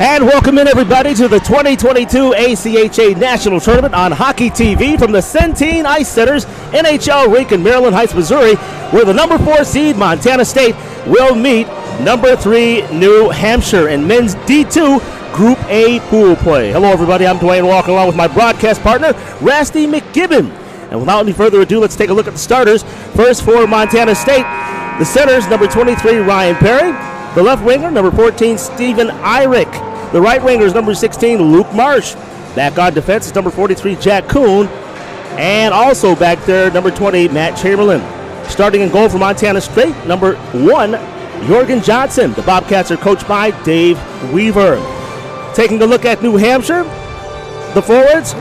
And welcome in, everybody, to the 2022 ACHA National Tournament on Hockey TV from the Centene Ice Center's NHL rink in Maryland Heights, Missouri, where the number 4 seed Montana State will meet number 3 New Hampshire in men's D2 Group A pool play. Hello, everybody. I'm Duane, walking along with my broadcast partner, Rasty McGibbon. And without any further ado, let's take a look at the starters. First for Montana State, the centers, number 23, Ryan Perry. The left winger, number 14, Stephen Eyrich. The right winger is number 16, Luke Marsh. Back on defense is number 43, Jack Kuhn. And also back there, number 20, Matt Chamberlain. Starting in goal for Montana State, number 1, Jorgen Johnson. The Bobcats are coached by Dave Weaver. Taking a look at New Hampshire, the forwards,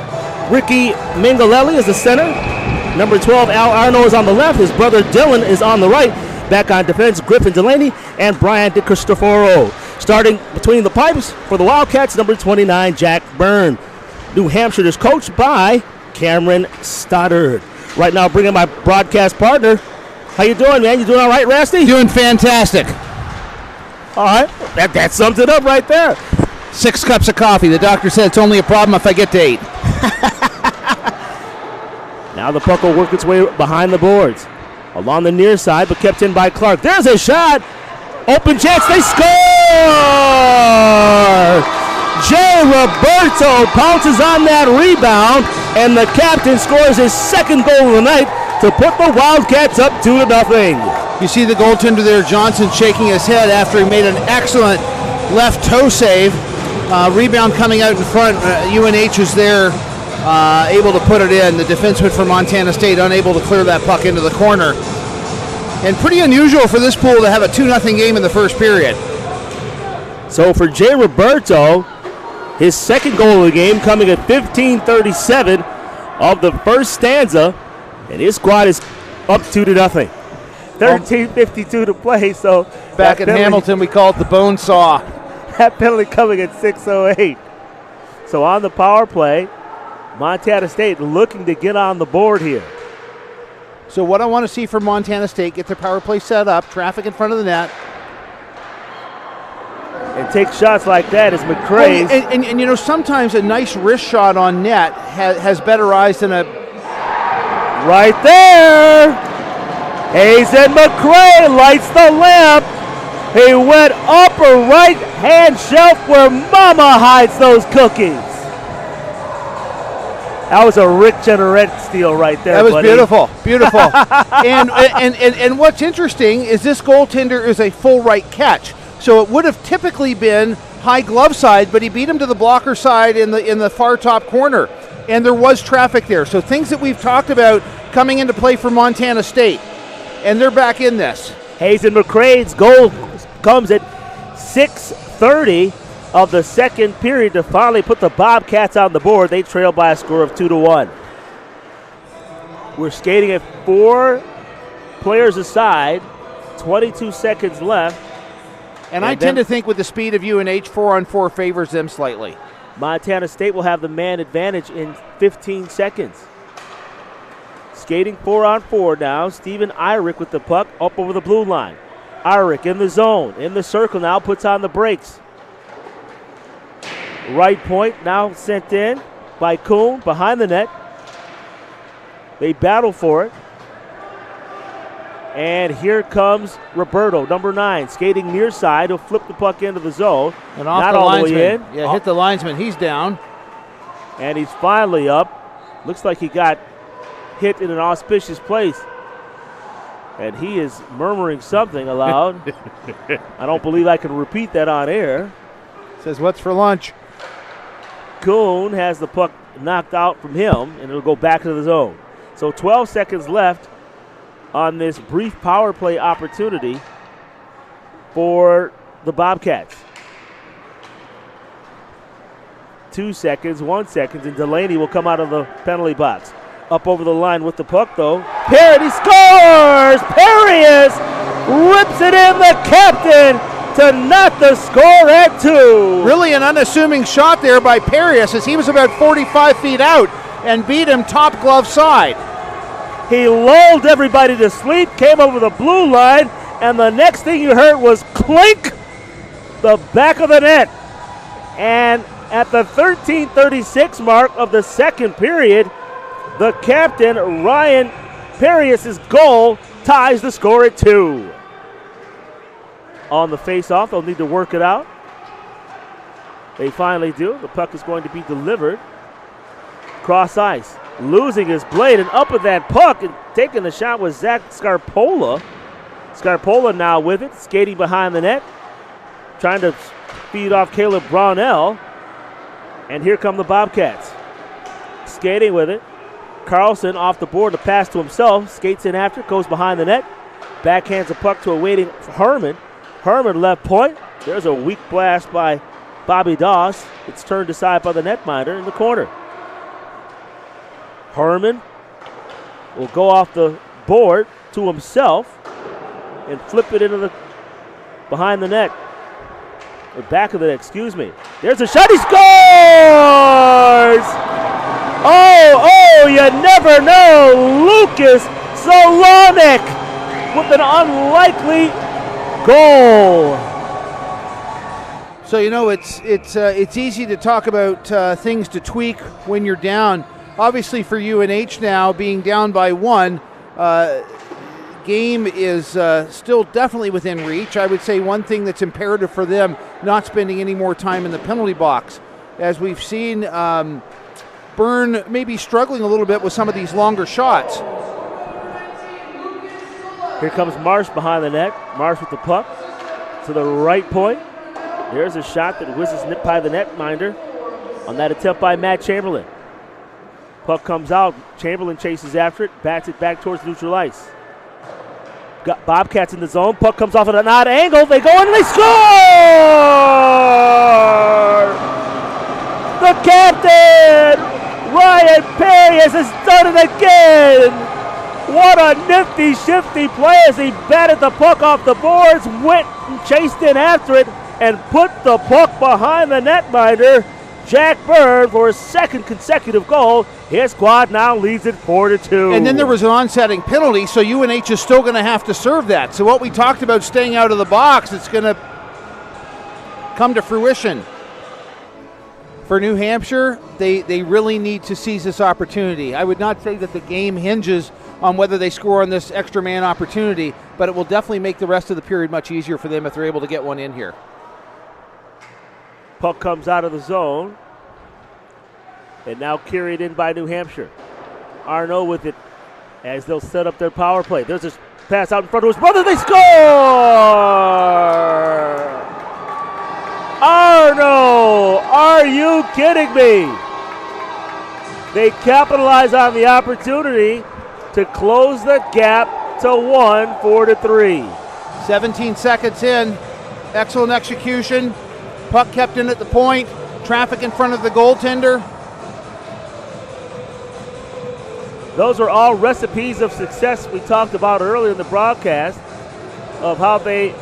Ricky Mingalelli is the center. Number 12, Al Arno is on the left. His brother Dylan is on the right. Back on defense, Griffin Delaney and Brian DeCristoforo. Starting between the pipes for the Wildcats, number 29, Jack Byrne. New Hampshire is coached by Cameron Stoddard. Right now, bringing my broadcast partner. How you doing, man? You doing all right, Rasty? Doing fantastic. All right. That sums it up right there. 6 cups of coffee. The doctor said it's only a problem if I get to 8. Now the puck will work its way behind the boards. Along the near side, but kept in by Clark. There's a shot. Open chance. They score! Jay Roberto pounces on that rebound, and the captain scores his second goal of the night to put the Wildcats up 2-0. You see the goaltender there, Johnson, shaking his head after he made an excellent left toe save. Rebound coming out in front. UNH is there, able to put it in. The defenseman for Montana State unable to clear that puck into the corner. And pretty unusual for this pool to have a 2-0 game in the first period. So for Jay Roberto, his second goal of the game coming at 15:37 of the first stanza, and his squad is up 2-0. 13:52 to play. So back in Hamilton, we call it the bone saw. That penalty coming at 6:08. So on the power play, Montana State looking to get on the board here. So what I want to see from Montana State, get their power play set up, traffic in front of the net. And take shots like that is McCrae's. Well, and you know, sometimes a nice wrist shot on net has better eyes than a... Right there! Hazen McCrae lights the lamp. He went upper right-hand shelf where Mama hides those cookies. That was a Rick Jenneret steal right there, That was buddy. beautiful, beautiful. and what's interesting is this goaltender is a full right catch. So it would have typically been high glove side, but he beat him to the blocker side in the far top corner. And there was traffic there. So things that we've talked about coming into play for Montana State. And they're back in this. Hazen McCrae's goal comes at 6:30 of the second period to finally put the Bobcats on the board. They trail by a score of 2-1. We're skating at 4 players aside, 22 seconds left. And I tend to think with the speed of UNH, 4-on-4 favors them slightly. Montana State will have the man advantage in 15 seconds. Skating 4-on-4 now. Stephen Eyrich with the puck up over the blue line. Eyrich in the zone, in the circle now, puts on the brakes. Right point now sent in by Kuhn behind the net. They battle for it. And here comes Roberto, number 9, skating near side. He'll flip the puck into the zone. And off Not the all linesman. the way in. Yeah, hit the linesman. He's down. And he's finally up. Looks like he got hit in an auspicious place. And he is murmuring something aloud. I don't believe I can repeat that on air. Says, what's for lunch? Kuhn has the puck knocked out from him, and it'll go back to the zone. So 12 seconds left on this brief power play opportunity for the Bobcats. 2 seconds, 1 second, and Delaney will come out of the penalty box. Up over the line with the puck, though. Parody scores! Perius rips it in, the captain, to knot the score at 2. Really an unassuming shot there by Perius as he was about 45 feet out and beat him top glove side. He lulled everybody to sleep, came over the blue line, and the next thing you heard was clink, the back of the net. And at the 13:36 mark of the second period, the captain, Ryan Perius' goal ties the score at 2. On the face-off, they'll need to work it out. They finally do. The puck is going to be delivered cross ice. Losing his blade and up with that puck and taking the shot was Zach Scarpola. Scarpola now with it, skating behind the net, trying to feed off Caleb Brownell. And here come the Bobcats. Skating with it. Carlson off the board, a pass to himself, skates in after, goes behind the net, backhands a puck to a waiting Herman. Herman left point. There's a weak blast by Bobby Doss. It's turned aside by the netminder in the corner. Herman will go off the board to himself and flip it into the behind the net. Or back of the net, excuse me. There's a shot, he scores! Oh, you never know. Lucas Zolonik with an unlikely goal. So, it's easy to talk about things to tweak when you're down. Obviously for UNH now, being down by 1, game is still definitely within reach. I would say one thing that's imperative for them, not spending any more time in the penalty box. As we've seen, Byrne may be struggling a little bit with some of these longer shots. Here comes Marsh behind the net. Marsh with the puck to the right point. There's a shot that whizzes by the netminder on that attempt by Matt Chamberlain. Puck comes out. Chamberlain chases after it, bats it back towards neutral ice. Got Bobcats in the zone. Puck comes off at an odd angle. They go in and they score! The captain, Ryan Perius, has done it again. What a nifty, shifty play as he batted the puck off the boards, went and chased in after it, and put the puck behind the netminder, Jack Byrne, for his second consecutive goal. His squad now leads it 4-2. And then there was an onsetting penalty, so UNH is still going to have to serve that. So what we talked about staying out of the box, it's going to come to fruition. For New Hampshire, they really need to seize this opportunity. I would not say that the game hinges on whether they score on this extra man opportunity, but it will definitely make the rest of the period much easier for them if they're able to get one in here. Puck comes out of the zone and now carried in by New Hampshire. Arno with it as they'll set up their power play. There's a pass out in front of his brother. They score! Arno, are you kidding me? They capitalize on the opportunity to close the gap to 1, 4-3. 17 seconds in. Excellent execution. Puck kept in at the point. Traffic in front of the goaltender. Those are all recipes of success we talked about earlier in the broadcast of how they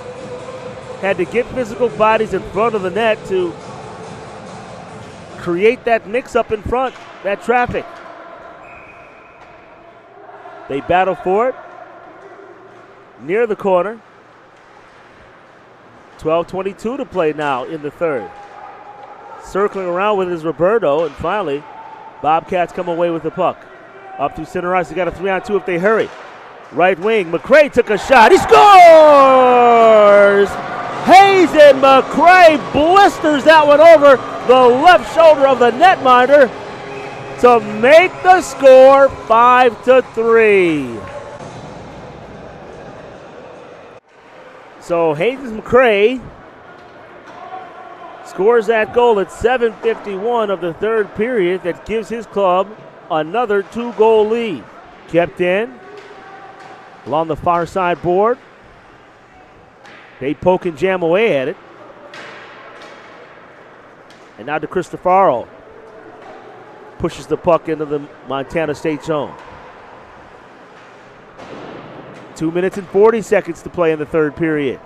had to get physical bodies in front of the net to create that mix-up in front, that traffic. They battle for it near the corner. 12:22 to play now in the third. Circling around with is Roberto, and finally, Bobcats come away with the puck. Up through center ice, they got a 3-on-2 if they hurry. Right wing, McCray took a shot. He scores! Hazen McCray blisters that one over the left shoulder of the netminder to make the score 5-3. So Hayden McCray scores that goal at 7:51 of the third period that gives his club another 2-goal lead. Kept in along the far side board. They poke and jam away at it. And now to Cristofaro. Pushes the puck into the Montana State zone. 2 minutes and 40 seconds to play in the third period.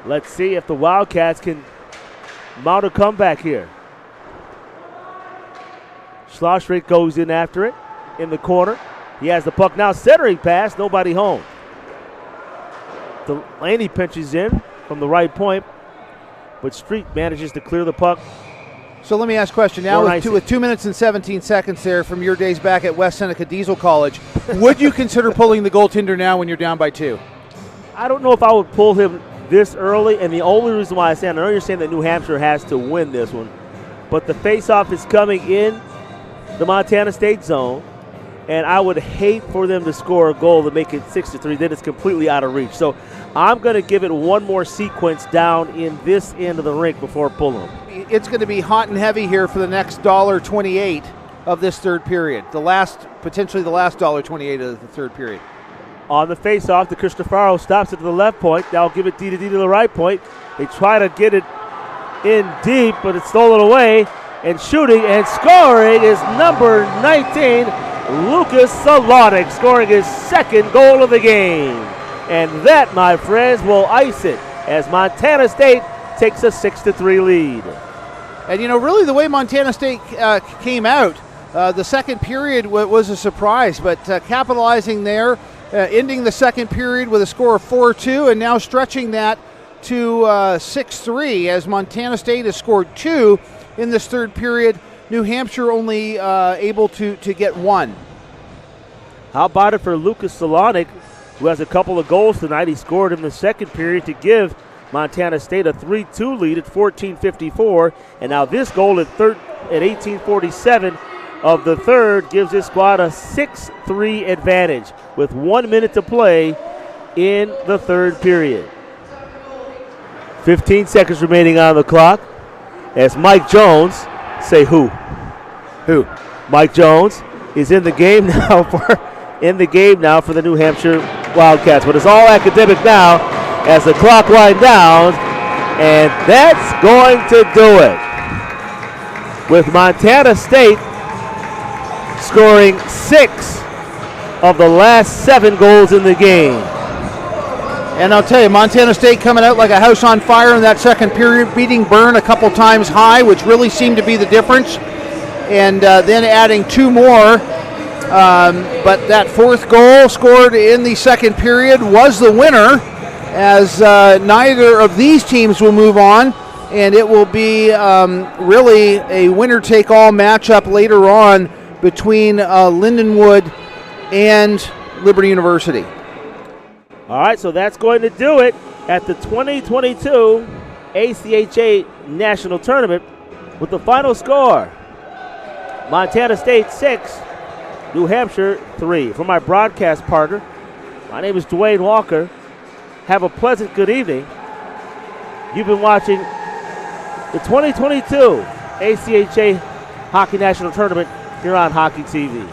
Let's see if the Wildcats can mount a comeback here. Schlossrick goes in after it in the corner. He has the puck now, centering pass, nobody home. Delaney pinches in from the right point. but Street manages to clear the puck. So let me ask a question now. With 2 minutes and 17 seconds there from your days back at West Seneca Diesel College, would you consider pulling the goaltender now when you're down by 2? I don't know if I would pull him this early, and the only reason why I know you're saying that New Hampshire has to win this one, but the faceoff is coming in the Montana State zone, and I would hate for them to score a goal to make it 6-3. Then it's completely out of reach. So I'm going to give it one more sequence down in this end of the rink before pulling them. It's going to be hot and heavy here for the next $1.28 of this third period. Potentially the last $1.28 of the third period. On the face-off, the Cristofaro stops it to the left point. Now give it D to the right point. They try to get it in deep, but it's stolen away. And shooting and scoring is number 19, Lucas Solonic, scoring his second goal of the game. And that, my friends, will ice it as Montana State takes a 6-3 lead. And, really the way Montana State came out, the second period was a surprise, but capitalizing there, ending the second period with a score of 4-2, and now stretching that to 6-3 as Montana State has scored 2 in this third period. New Hampshire only able to get 1. How about it for Lucas Solonic, who has a couple of goals tonight. He scored in the second period to give Montana State a 3-2 lead at 14:54, and now this goal at 18:47 of the third gives this squad a 6-3 advantage with 1 minute to play in the third period. 15 seconds remaining on the clock as Mike Jones, say who? Who? Mike Jones is in the game now for the New Hampshire Wildcats, but it's all academic now as the clock winds down, and that's going to do it. With Montana State scoring 6 of the last 7 goals in the game. And I'll tell you, Montana State coming out like a house on fire in that second period, beating Byrne a couple times high, which really seemed to be the difference, and then adding 2 more. But that fourth goal scored in the second period was the winner, as neither of these teams will move on, and it will be really a winner-take-all matchup later on between Lindenwood and Liberty University. All right, so that's going to do it at the 2022 ACHA National Tournament with the final score, Montana State 6, New Hampshire 3. For my broadcast partner, my name is Duane Walker. Have a pleasant good evening. You've been watching the 2022 ACHA Hockey National Tournament here on Hockey TV.